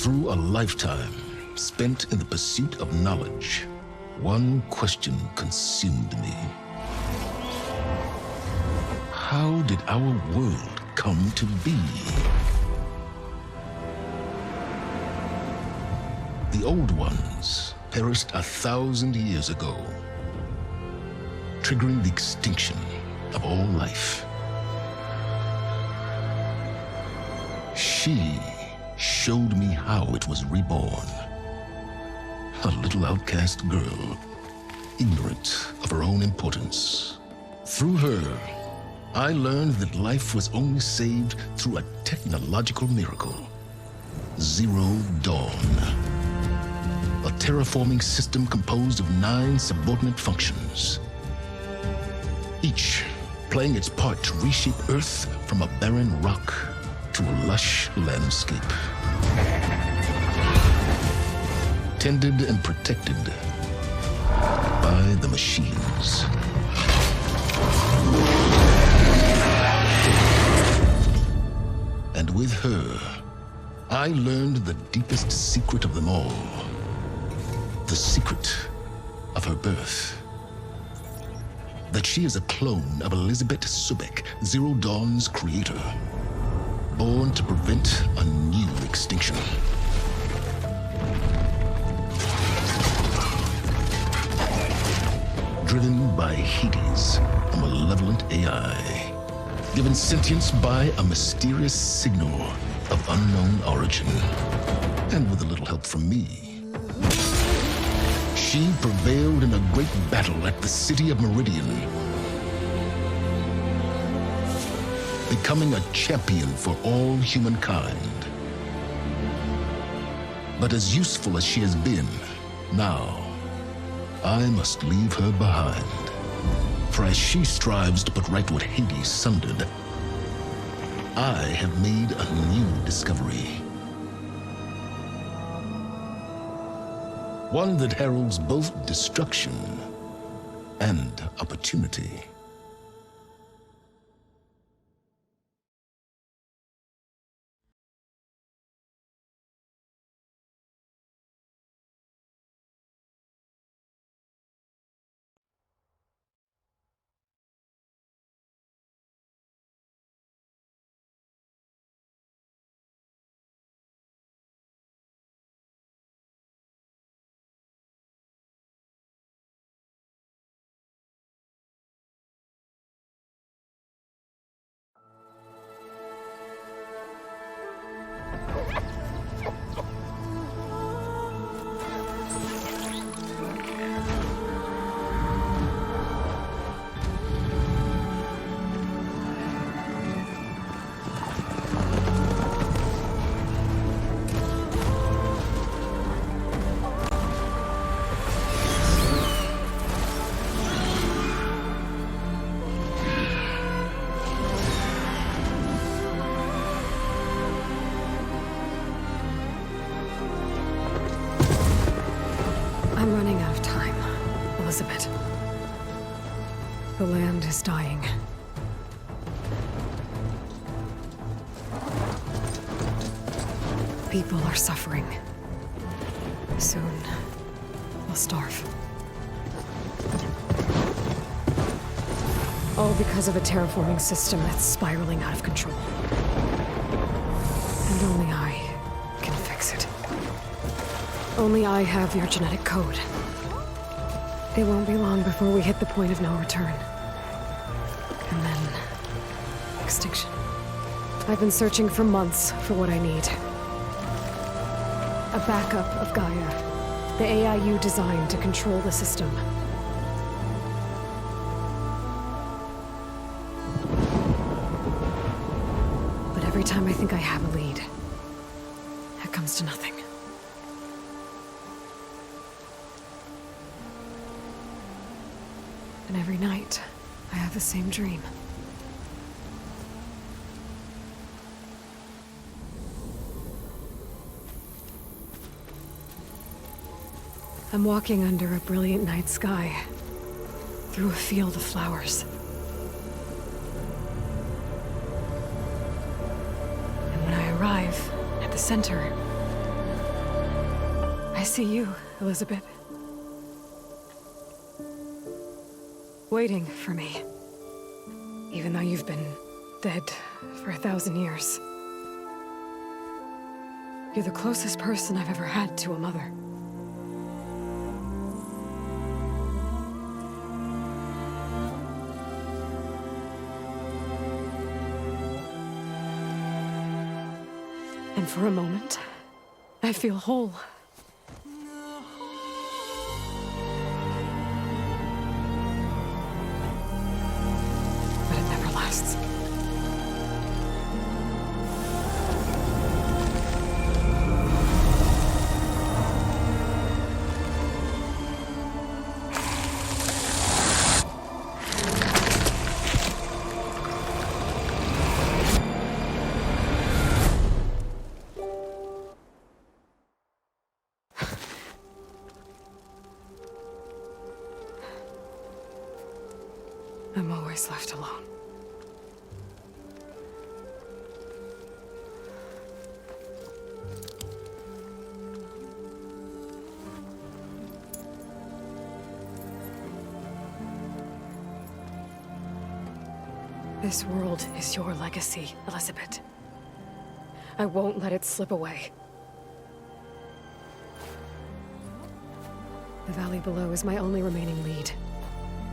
Through a lifetime spent in the pursuit of knowledge, one question consumed me. How did our world come to be? The old ones perished 1,000 years ago, triggering the extinction of all life. She showed me how it was reborn. A little outcast girl, ignorant of her own importance. Through her, I learned that life was only saved through a technological miracle. Zero Dawn. A terraforming system composed of 9 subordinate functions, each playing its part to reshape Earth from a barren rock to a lush landscape. Tended and protected by the machines. And with her, I learned the deepest secret of them all. The secret of her birth. That she is a clone of Elizabeth Subek, Zero Dawn's creator. Born to prevent a new extinction. Driven by Hades, a malevolent AI. Given sentience by a mysterious signal of unknown origin. And with a little help from me, she prevailed in a great battle at the city of Meridian, becoming a champion for all humankind. But as useful as she has been, now, I must leave her behind. For as she strives to put right what Hades sundered, I have made a new discovery. One that heralds both destruction and opportunity. I'm running out of time, Elizabeth. The land is dying. People are suffering. Soon, they'll starve. All because of a terraforming system that's spiraling out of control. And only I can fix it. Only I have your genetic code. It won't be long before we hit the point of no return. And then... extinction. I've been searching for months for what I need. A backup of Gaia. The AI you designed to control the system. But every time I think I have a lead, it comes to nothing. And every night, I have the same dream. I'm walking under a brilliant night sky, through a field of flowers. And when I arrive at the center, I see you, Elizabeth. Waiting for me. Even though you've been dead for 1,000 years. You're the closest person I've ever had to a mother. And for a moment, I feel whole. But it never lasts. I'm always left alone. This world is your legacy, Elizabeth. I won't let it slip away. The valley below is my only remaining lead.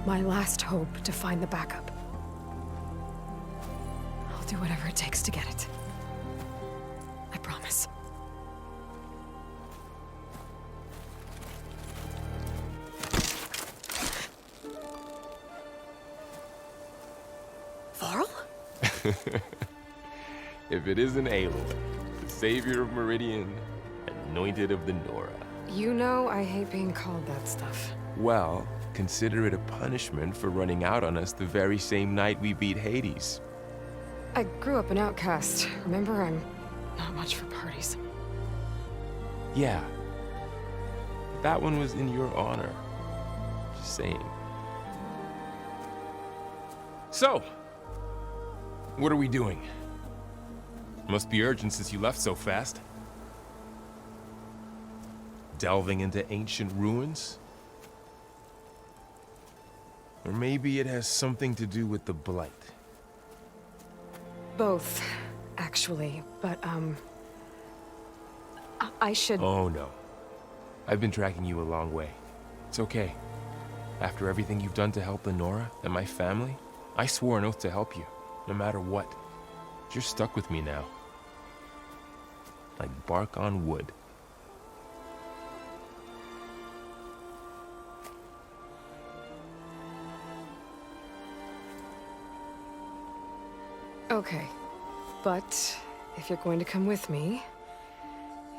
My last hope to find the backup. I'll do whatever it takes to get it. I promise. Varl? If it isn't Aloy, the savior of Meridian, anointed of the Nora. You know I hate being called that stuff. Well, consider it a punishment for running out on us the very same night we beat Hades. I grew up an outcast. Remember, I'm not much for parties. Yeah. That one was in your honor. Just saying. So, what are we doing? Must be urgent since you left so fast. Delving into ancient ruins? Or maybe it has something to do with the Blight. Both, actually, but, I should... Oh, no. I've been tracking you a long way. It's okay. After everything you've done to help the Nora and my family, I swore an oath to help you, no matter what. You're stuck with me now. Like bark on wood. Okay, but if you're going to come with me,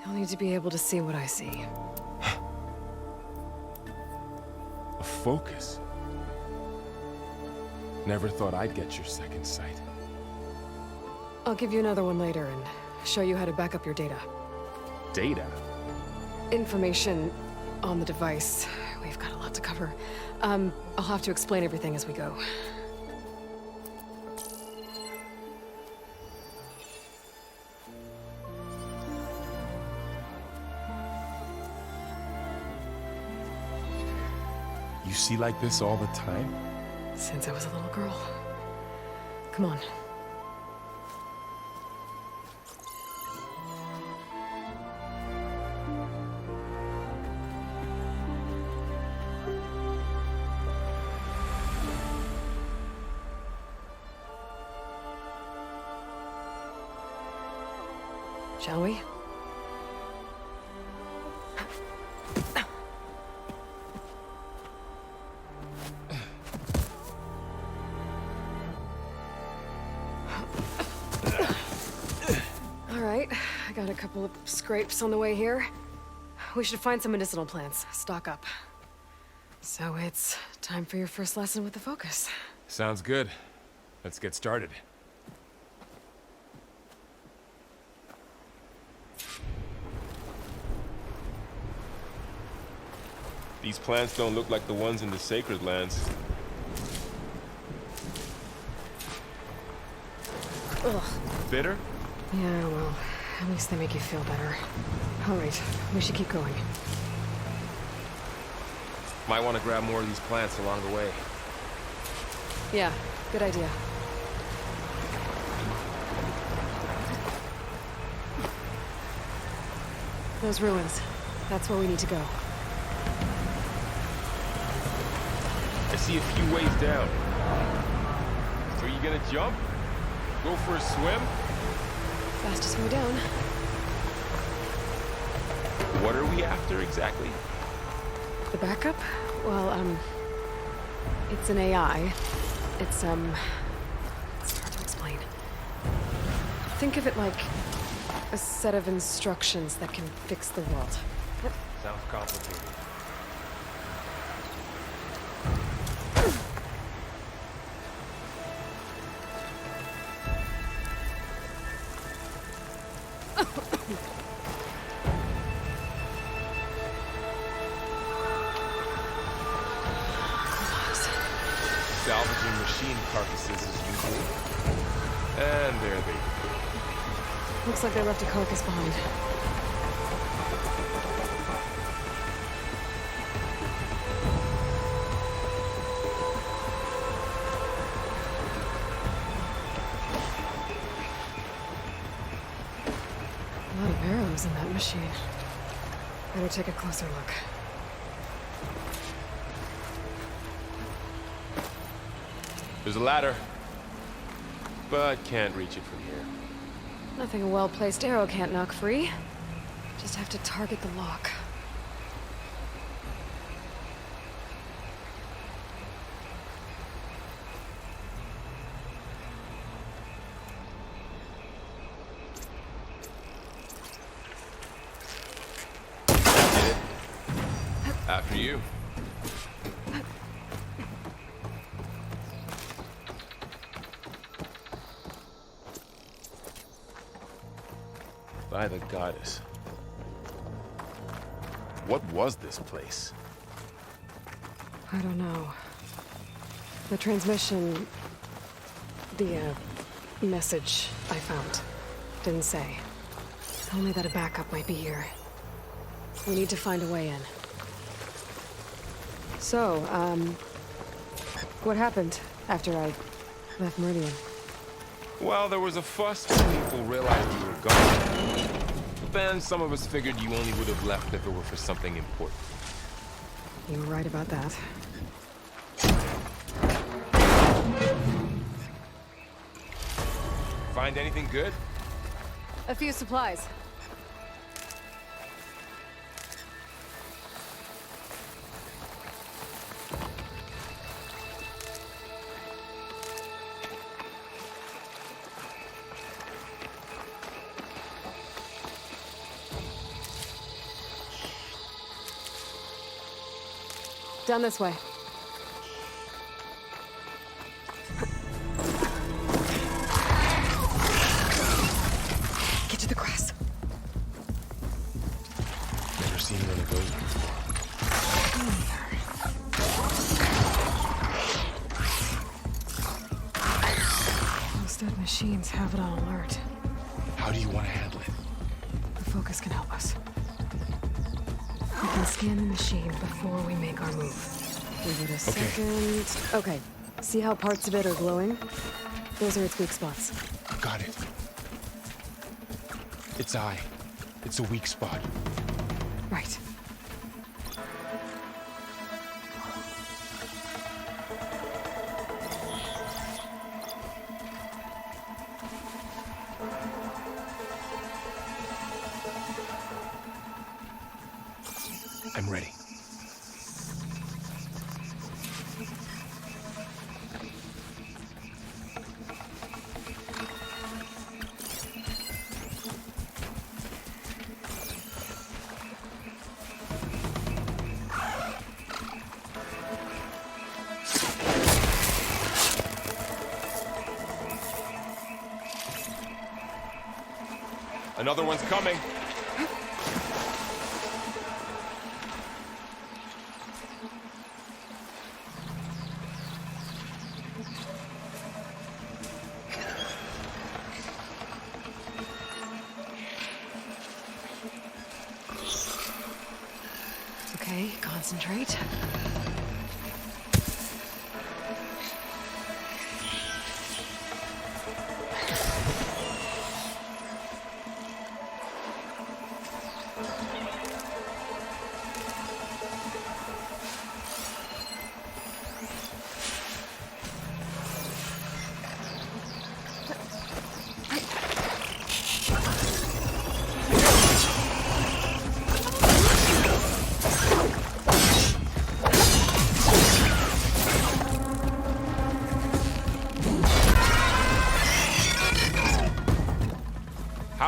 you'll need to be able to see what I see. A focus? Never thought I'd get your second sight. I'll give you another one later and show you how to back up your data. Data? Information on the device. We've got a lot to cover. I'll have to explain everything as we go. You see like this all the time? Since I was a little girl. Come on. Shall we? All right, I got a couple of scrapes on the way here. We should find some medicinal plants, stock up. So it's time for your first lesson with the focus. Sounds good. Let's get started. These plants don't look like the ones in the Sacred Lands. Ugh. Bitter? Yeah, well, at least they make you feel better. All right, we should keep going. Might want to grab more of these plants along the way. Yeah, good idea. Those ruins. That's where we need to go. I see a few ways down. So are you gonna jump? Go for a swim? Fastest way down. What are we after exactly? The backup? Well, it's an AI. It's hard to explain. Think of it like a set of instructions that can fix the world. Sounds complicated. Salvaging machine carcasses as usual. And there they go. Looks like they left a carcass behind. A lot of arrows in that machine. Better take a closer look. There's a ladder, but can't reach it from here. Nothing a well-placed arrow can't knock free. Just have to target the lock. Did it. After you. By the goddess. What was this place? I don't know. The transmission... the, message I found didn't say. Only that a backup might be here. We need to find a way in. So, what happened after I left Meridian? Well, there was a fuss when people realized you were gone. But then some of us figured you only would have left if it were for something important. You were right about that. Find anything good? A few supplies. Down this way. Get to the grass. Never seen one of those before. Those dead machines have it on alert. How do you want to handle it? The focus can help us. We can scan the machine before we make our move. Give it a second. Okay. See how parts of it are glowing? Those are its weak spots. Got it. Its eye. It's a weak spot. Right. I'm ready. Another one's coming. Okay, concentrate.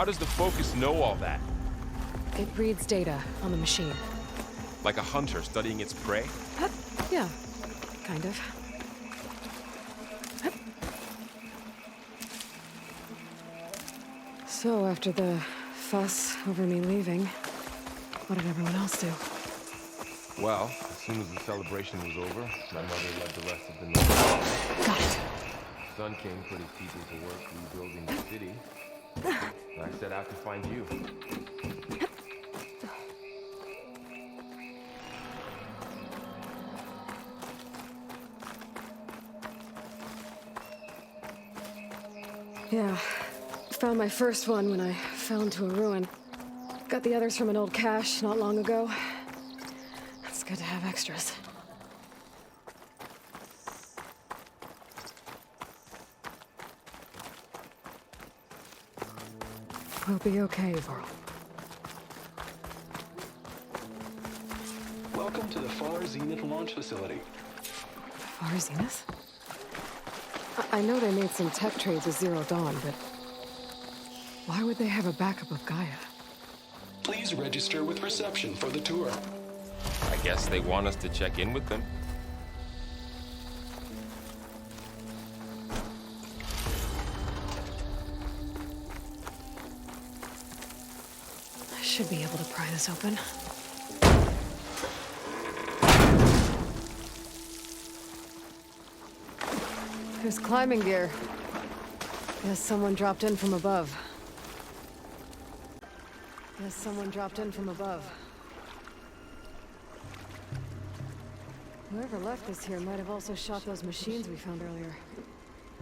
How does the Focus know all that? It reads data on the machine. Like a hunter studying its prey? Yeah, kind of. So, after the fuss over me leaving, what did everyone else do? Well, as soon as the celebration was over, my mother led the rest of the night. Got it. Sun King put his people to work rebuilding the city. And I set out to find you. Yeah. Found my first one when I fell into a ruin. Got the others from an old cache not long ago. It's good to have extras. We'll be okay, Varl. Welcome to the Far Zenith launch facility. Far Zenith? I know they made some tech trades with Zero Dawn, but why would they have a backup of Gaia? Please register with reception for the tour. I guess they want us to check in with them. I should be able to pry this open. There's climbing gear. Guess someone dropped in from above. Whoever left this here might have also shot those machines we found earlier.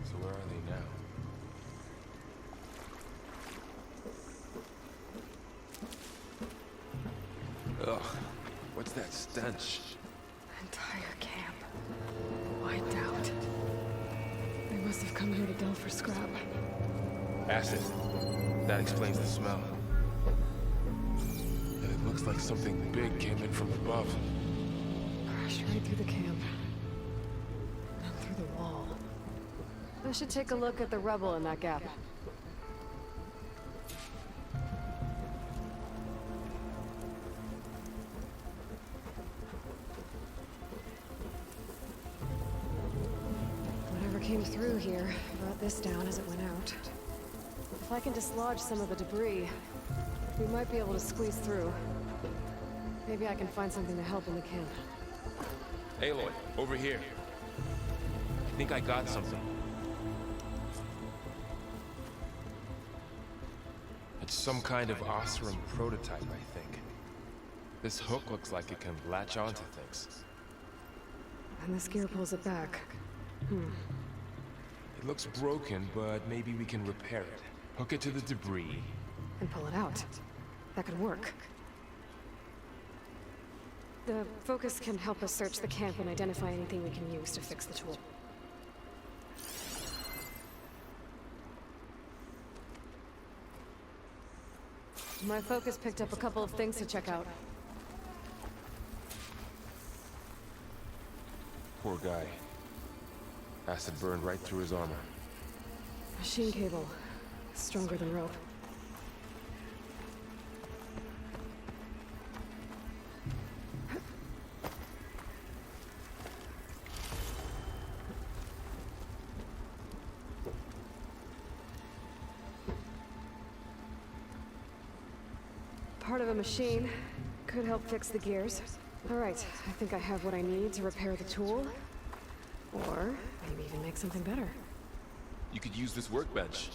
So where are they now? Ugh, what's that stench? Entire camp. Wiped out. They must have come here to delve for scrap. Acid. That explains the smell. And it looks like something big came in from above. Crashed right through the camp. And through the wall. I should take a look at the rubble in that gap. Whatever came through here brought this down as it went out. If I can dislodge some of the debris, we might be able to squeeze through. Maybe I can find something to help in the camp. Aloy, over here. I think I got something. It's some kind of Osram prototype, I think. This hook looks like it can latch onto things. And this gear pulls it back. It looks broken, but maybe we can repair it. Hook it to the debris. And pull it out. That could work. The Focus can help us search the camp and identify anything we can use to fix the tool. My Focus picked up a couple of things to check out. Poor guy. Acid burned right through his armor. Machine cable. Stronger than rope. Part of a machine. Could help fix the gears. Alright, I think I have what I need to repair the tool. Or maybe even make something better. You could use this workbench.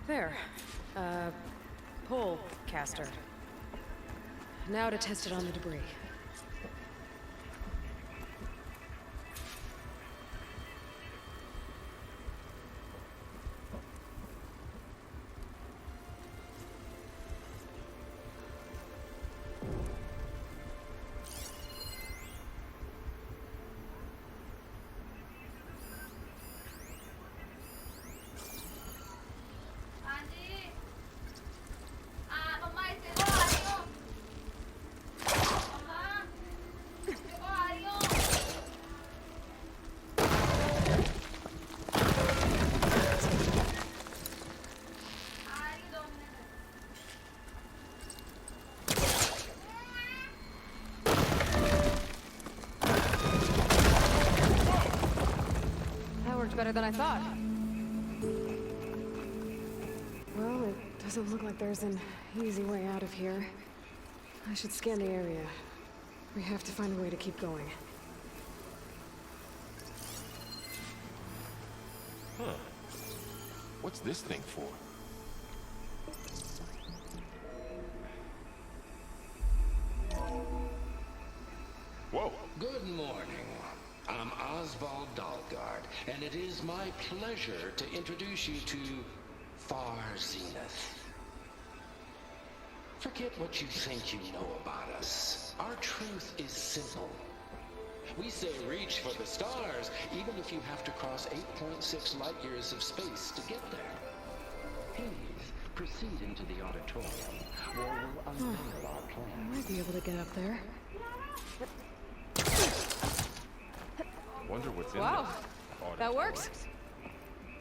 There. Pole caster. Now to test it on the debris. better than I thought. Well, it doesn't look like there's an easy way out of here. I should scan the area. We have to find a way to keep going. Huh. What's this thing for? Whoa! Good morning. I'm Oswald Dalgard, and it is my pleasure to introduce you to Far Zenith. Forget what you think you know about us. Our truth is simple. We say reach for the stars, even if you have to cross 8.6 light years of space to get there. Please proceed into the auditorium, where we'll unveil our I plan. might be able to get up there. Wonder what's in Wow, this. that works.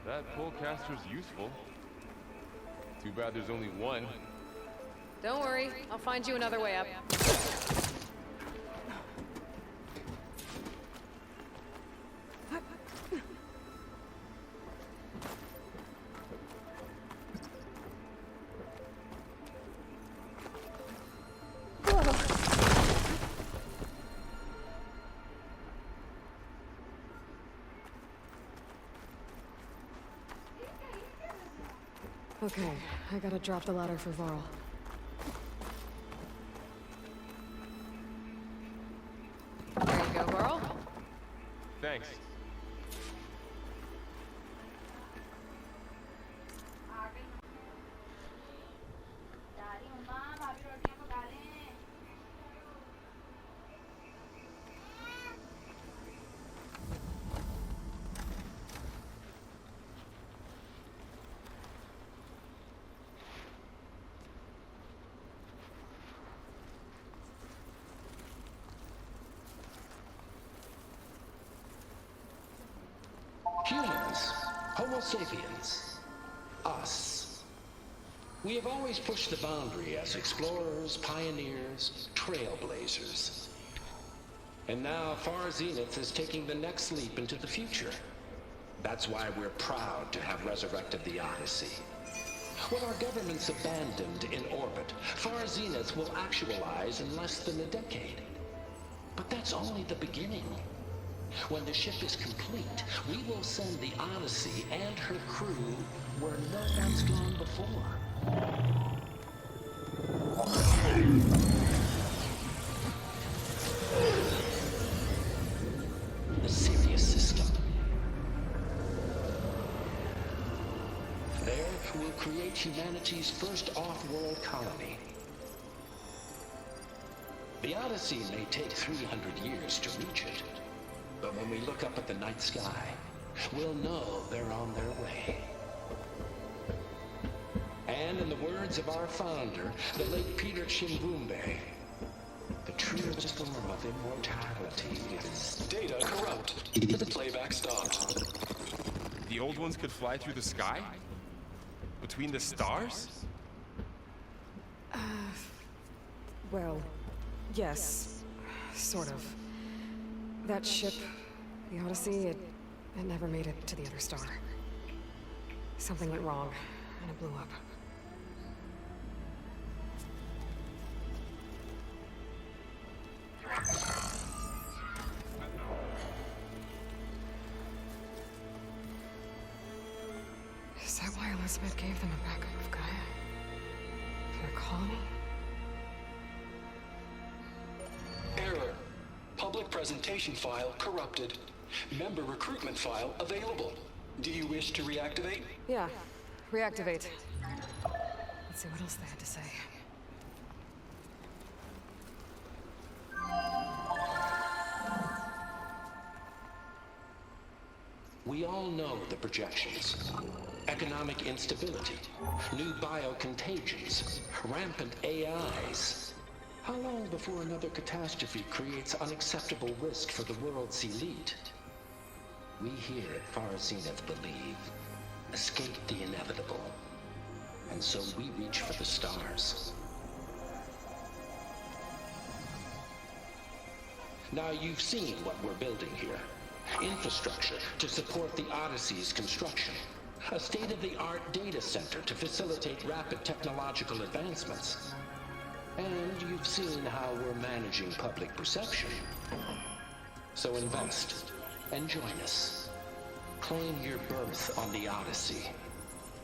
That pullcaster's useful. Too bad there's only one. Don't worry, I'll find you another way up. Okay, I gotta drop the ladder for Varl. There you go, Varl. Thanks. Humans, Homo sapiens, us. We have always pushed the boundary as explorers, pioneers, trailblazers. And now Far Zenith is taking the next leap into the future. That's why we're proud to have resurrected the Odyssey. What our governments abandoned in orbit, Far Zenith will actualize in less than a decade. But that's only the beginning. When the ship is complete, we will send the Odyssey and her crew where no one's gone before. The Sirius system. There, we'll create humanity's first off-world colony. The Odyssey may take 300 years to reach it. But when we look up at the night sky, we'll know they're on their way. And in the words of our founder, the late Peter Chimbumbe, the truest form of immortality is... Data corrupt. Playback stopped. The old ones could fly through the sky? Between the stars? Well, yes, sort of. That ship, the Odyssey, it never made it to the other star. Something went wrong, and it blew up. Is that why Elizabeth gave them a backup of Gaia? Their colony? Error. Public presentation file corrupted. Member recruitment file available. Do you wish to reactivate? Yeah, reactivate. Let's see what else they had to say. We all know the projections. Economic instability, new biocontagions, rampant AIs. How long before another catastrophe creates unacceptable risk for the world's elite? We here at Far Zenith believe, escape the inevitable. And so we reach for the stars. Now you've seen what we're building here. infrastructure to support the Odyssey's construction, a state-of-the-art data center to facilitate rapid technological advancements. And you've seen how we're managing public perception. So invest and join us. Claim your berth on the Odyssey.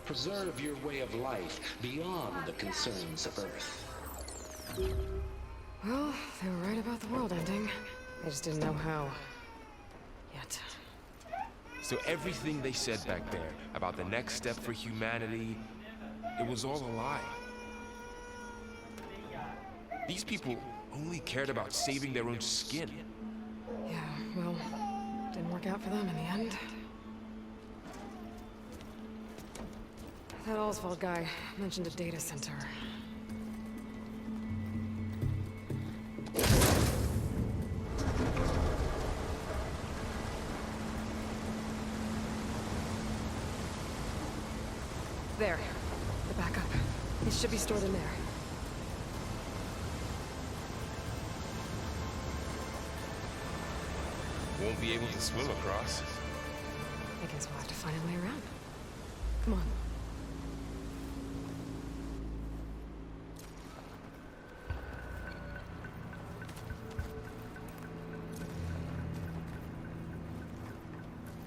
Preserve your way of life beyond the concerns of Earth. Well, they were right about the world ending. I just didn't know how. Yet. So everything they said back there about the next step for humanity, it was all a lie. These people only cared about saving their own skin. Yeah, well, didn't work out for them in the end. That Oswald guy mentioned a data center. There. The backup. It should be stored in there. Won't be able to swim across. I guess we'll have to find a way around. Come on.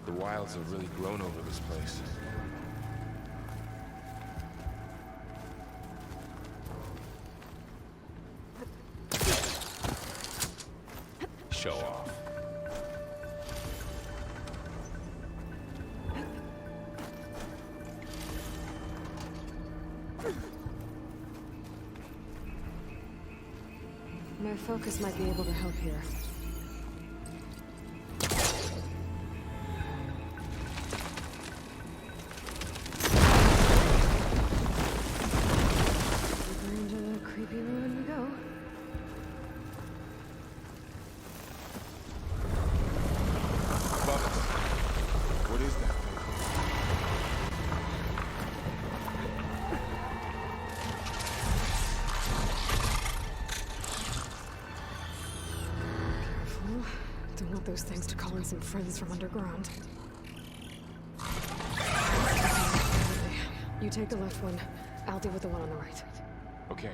The wilds have really grown over this place. Show off. My focus might be able to help here. Deeper into the creepy ruin we go. Above us. What is that thing? Careful. Don't want those things to call in some friends from underground. You take the left one. I'll deal with the one on the right. Okay.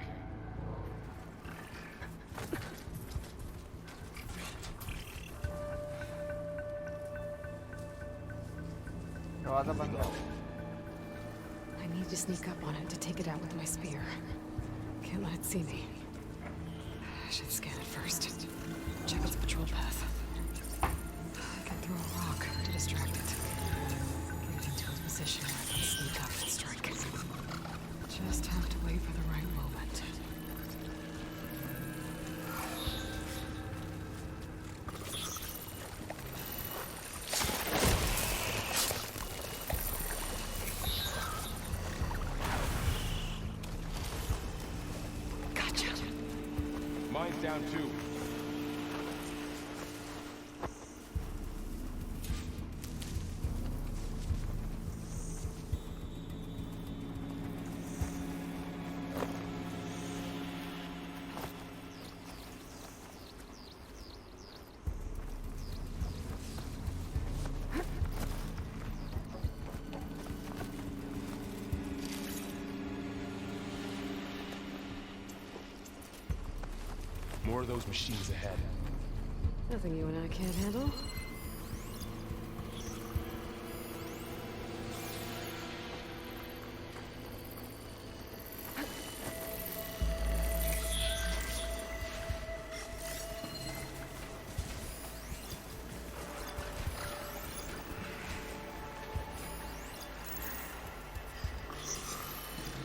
I need to sneak up on it to take it out with my spear. Can't let it see me. I should scan it first. Check its patrol path. I can throw a rock to distract it. Get it into its position where I can sneak up and strike. Just have to wait for the right moment. Gotcha. Mine's down too. More of those machines ahead. Nothing you and I can't handle.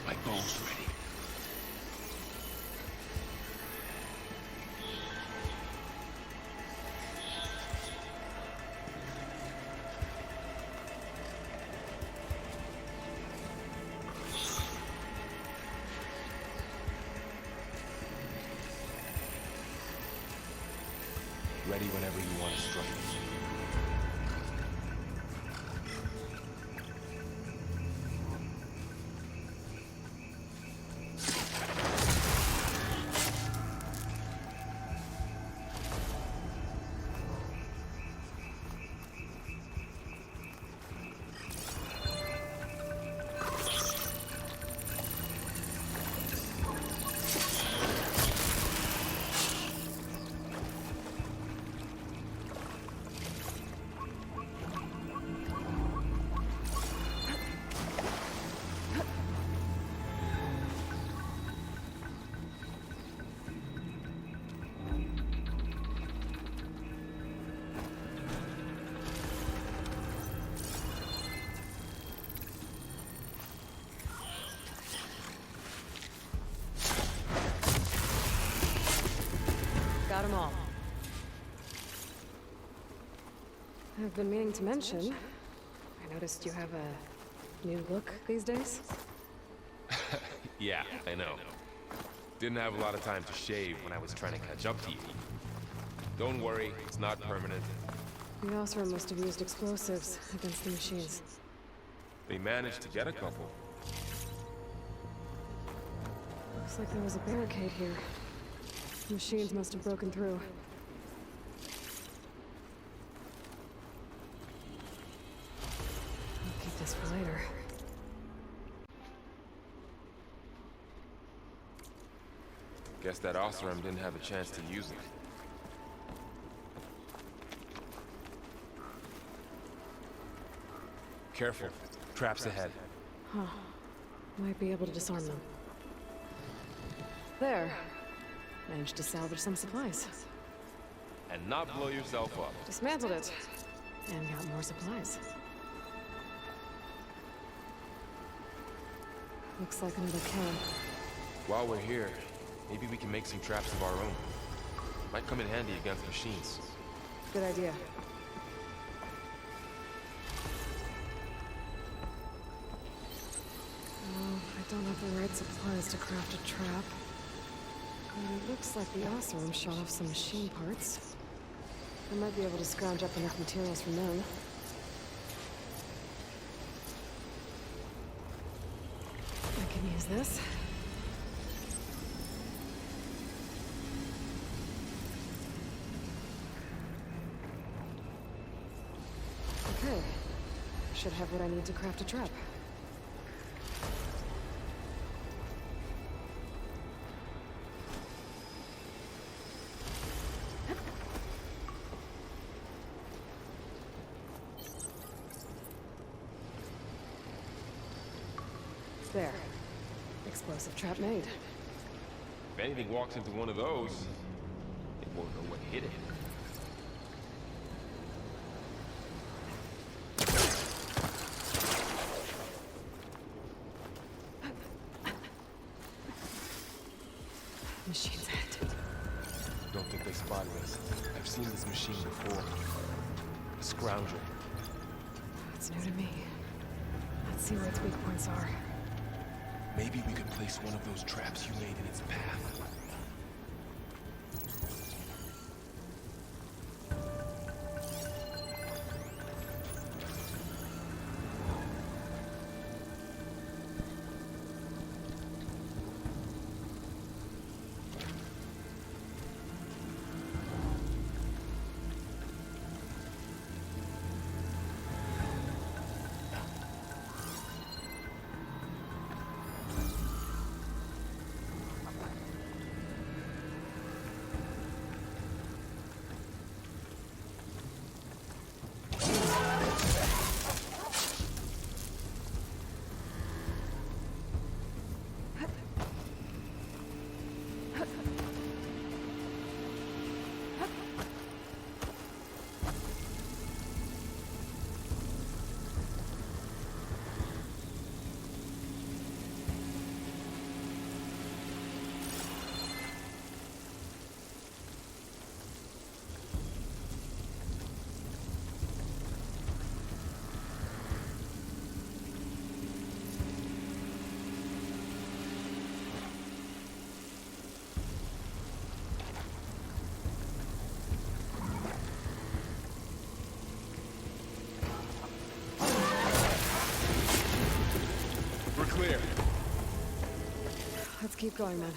My bow's ready. Ready whenever you want to strike. got them all. I've been meaning to mention, I noticed you have a new look these days. Yeah, I know. Didn't have a lot of time to shave when I was trying to catch up to you. Don't worry, it's not permanent. The Osram must have used explosives against the machines. They managed to get a couple. Looks like there was a barricade here. Machines must have broken through. I'll keep this for later. Guess that Osram didn't have a chance to use it. Careful. Traps ahead. Huh. Might be able to disarm them. There. Managed to salvage some supplies. And not blow yourself up. Dismantled it. And got more supplies. Looks like another camp. While we're here, maybe we can make some traps of our own. Might come in handy against machines. Good idea. Oh, I don't have the right supplies to craft a trap. But it looks like the Osram shot off some machine parts. I might be able to scrounge up enough materials from them. I can use this. Okay. Should have what I need to craft a trap. There. Explosive trap made. If anything walks into one of those, they won't know what hit it. Machine's ahead. Don't think they spotted us. I've seen this machine before. A scrounger. It's new to me. Let's see where its weak points are. Maybe we could place one of those traps you made in its path. Clear. Let's keep going, then.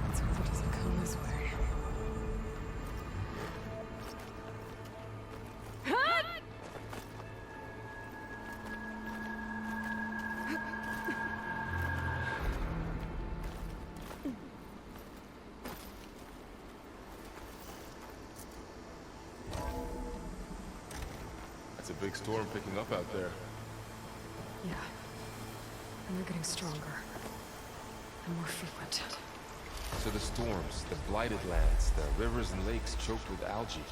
Let's hope it doesn't come this way. a big storm picking up out there. Yeah. And they're getting stronger. And more frequent. So the storms, the blighted lands, the rivers and lakes choked with algae.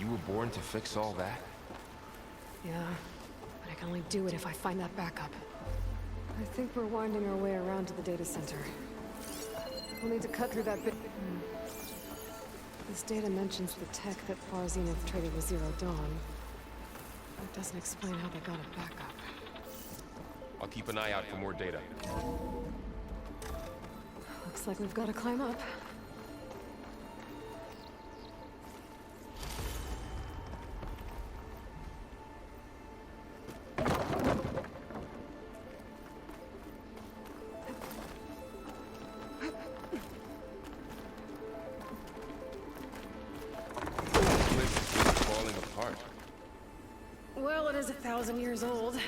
You were born to fix all that? Yeah. But I can only do it if I find that backup. I think we're winding our way around to the data center. We'll need to cut through that bit. This data mentions the tech that Far Zenith traded with Zero Dawn. It doesn't explain how they got it back up. I'll keep an eye out for more data. Looks like we've got to climb up. Well, it is 1,000 years old.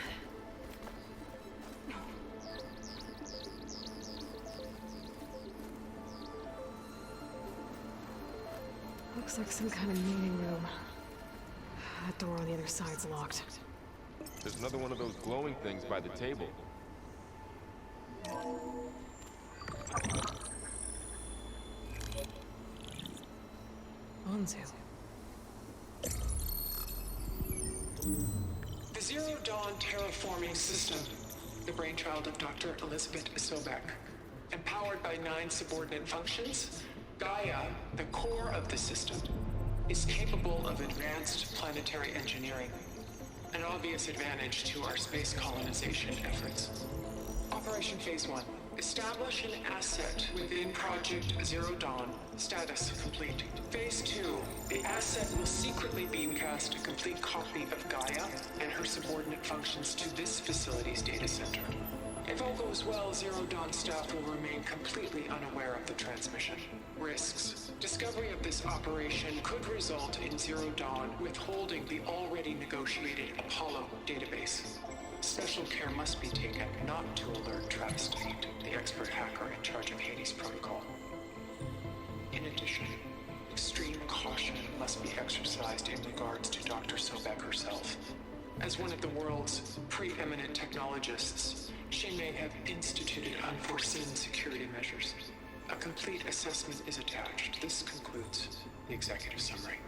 Looks like some kind of meeting room. That door on the other side's locked. There's another one of those glowing things by the table. Anzu. The Zero Dawn terraforming system, the brainchild of Dr. Elizabeth Sobek, empowered by 9 subordinate functions, Gaia, the core of the system, is capable of advanced planetary engineering, an obvious advantage to our space colonization efforts. Operation Phase 1. Establish an asset within Project Zero Dawn. Status complete. Phase 2. The asset will secretly beamcast a complete copy of Gaia and her subordinate functions to this facility's data center. If all goes well, Zero Dawn staff will remain completely unaware of the transmission. Risks. Discovery of this operation could result in Zero Dawn withholding the already negotiated Apollo database. Special care must be taken not to alert Travis Tate, the expert hacker in charge of Hades Protocol. In addition, extreme caution must be exercised in regards to Dr. Sobek herself. As one of the world's preeminent technologists, she may have instituted unforeseen security measures. A complete assessment is attached. This concludes the executive summary.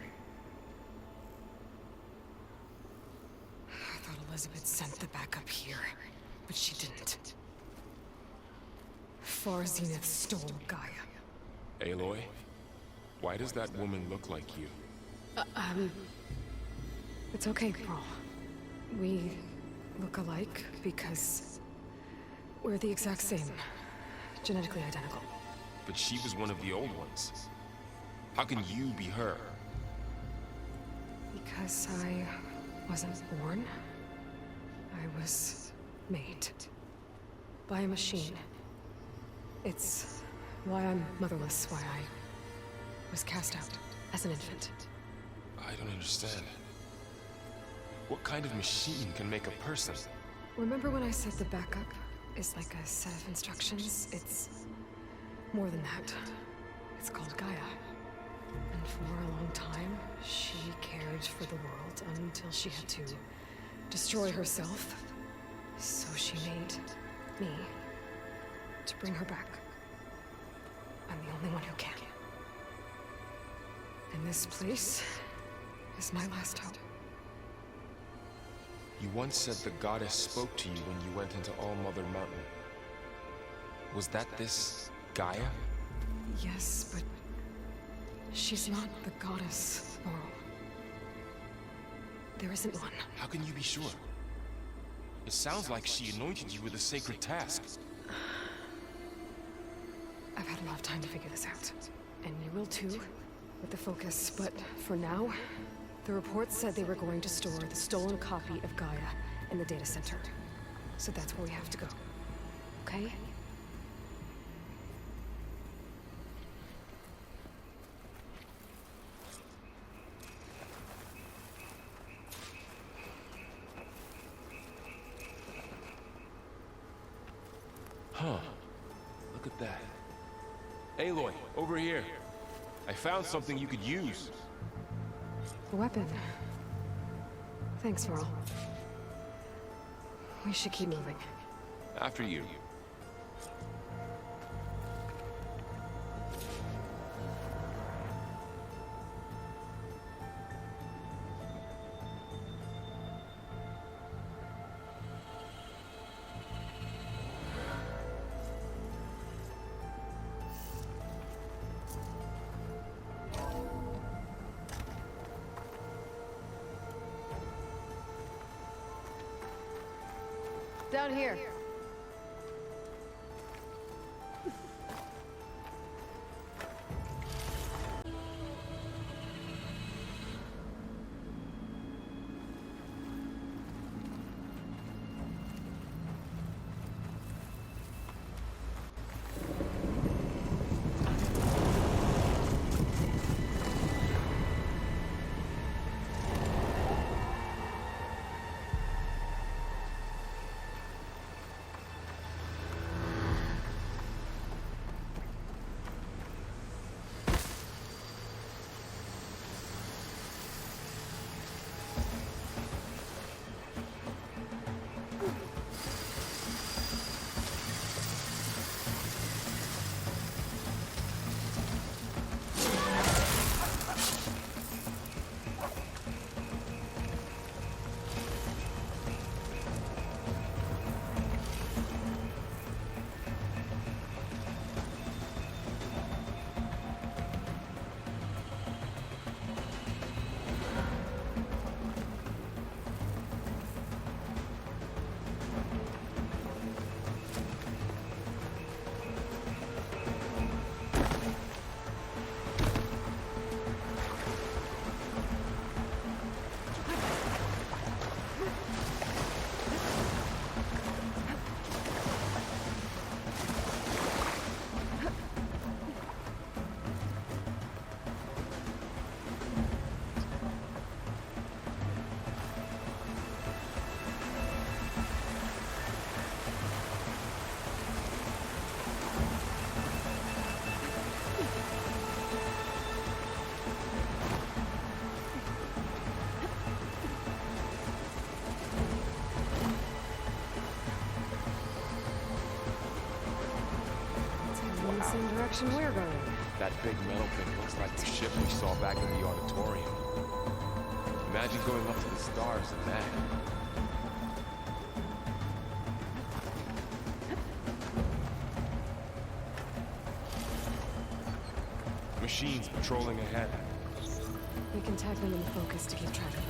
I thought Elizabeth sent the backup here, but she didn't. Far Zenith stole Gaia. Aloy? Why does that woman look like you? It's okay, Pearl. We look alike because we're the exact same. Genetically identical. But she was one of the old ones. How can you be her? Because I wasn't born. I was made. By a machine. It's why I'm motherless, why I was cast out as an infant. I don't understand. What kind of machine can make a person? Remember when I said the backup is like a set of instructions? It's more than that. It's called Gaia. And for a long time, she cared for the world until she had to destroy herself. So she made me to bring her back. I'm the only one who can. And this place is my last hope. You once said the goddess spoke to you when you went into All-Mother Mountain. Was that this Gaia? Yes, but she's not the goddess, Laurel. There isn't one. How can you be sure? It sounds like she anointed you with a sacred task. I've had a lot of time to figure this out. And you will too, with the focus. But for now, the report said they were going to store the stolen copy of Gaia in the data center. So that's where we have to go. Okay? Huh. Look at that. Aloy, over here. I found something you could use. A weapon. Thanks, Varl. We should keep moving. After you. Down here. Same direction we're going. That big metal thing looks like the ship we saw back in the auditorium. Imagine going up to the stars in that. Machines patrolling ahead. We can tag them in focus to keep track of them.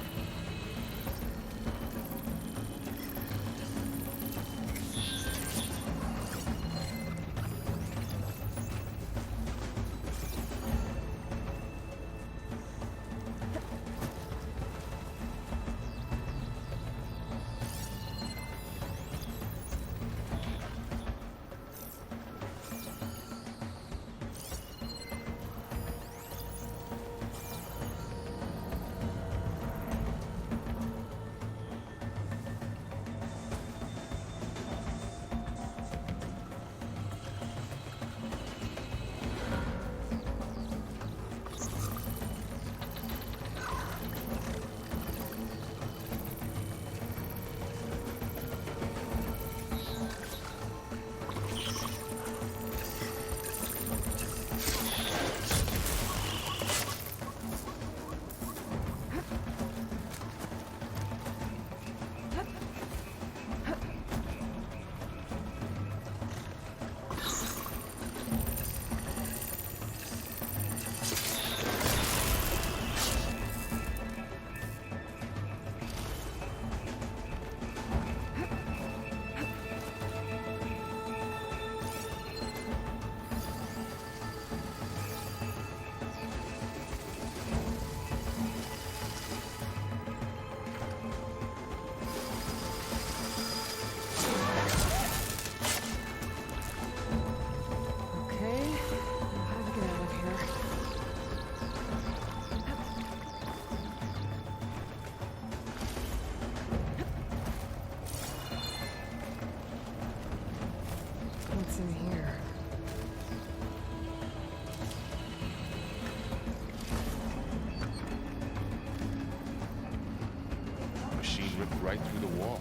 machine ripped right through the wall.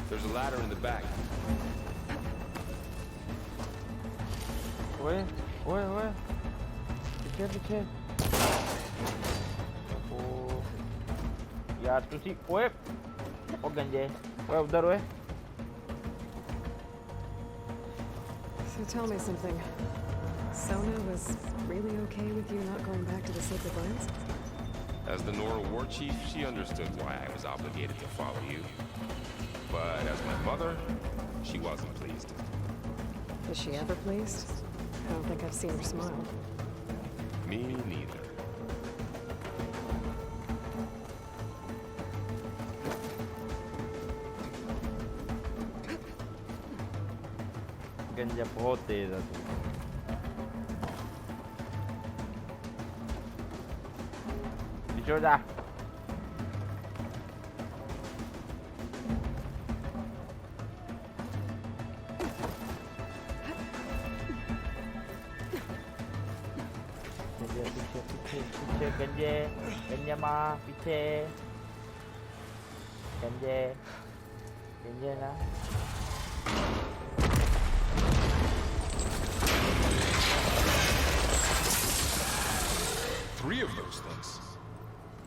There's a ladder in the back. โอ้ยโอ้ยโอ้ยพิเชษโอ้यार तुसी ओए ओ गंजे ओए उधर ओए So tell me something. Sona was really okay with you not going back to the Sacred Lands? As the Nora war chief, she understood why I was obligated to follow you. But as my mother, she wasn't pleased. Is she ever pleased? I don't think I've seen her smile. Me neither. गंजा बहुत तेज है तू पीछे हो जा पीछे गंजे गंजे माँ पीछे गंजे गंजे ना Three of those things.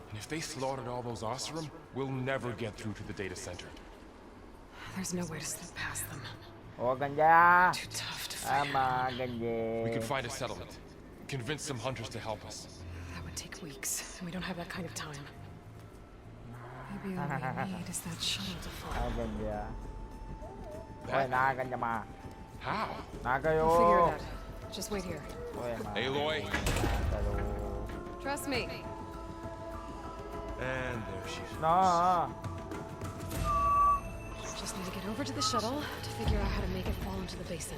And if they slaughtered all those Oseram, we'll never get through to the data center. There's no way to slip past them. Oh ganja Too tough to fight. ama ganje We can find a settlement. Convince some hunters to help us. That would take weeks, and we don't have that kind of time. Maybe all we need is that shuttle to fall. ganja oi That- na ganja ma How? na kayo We'll figure it out. Just wait here. oi ma Aloy. Trust me. And there she is. no Just need to get over to the shuttle to figure out how to make it fall into the basin.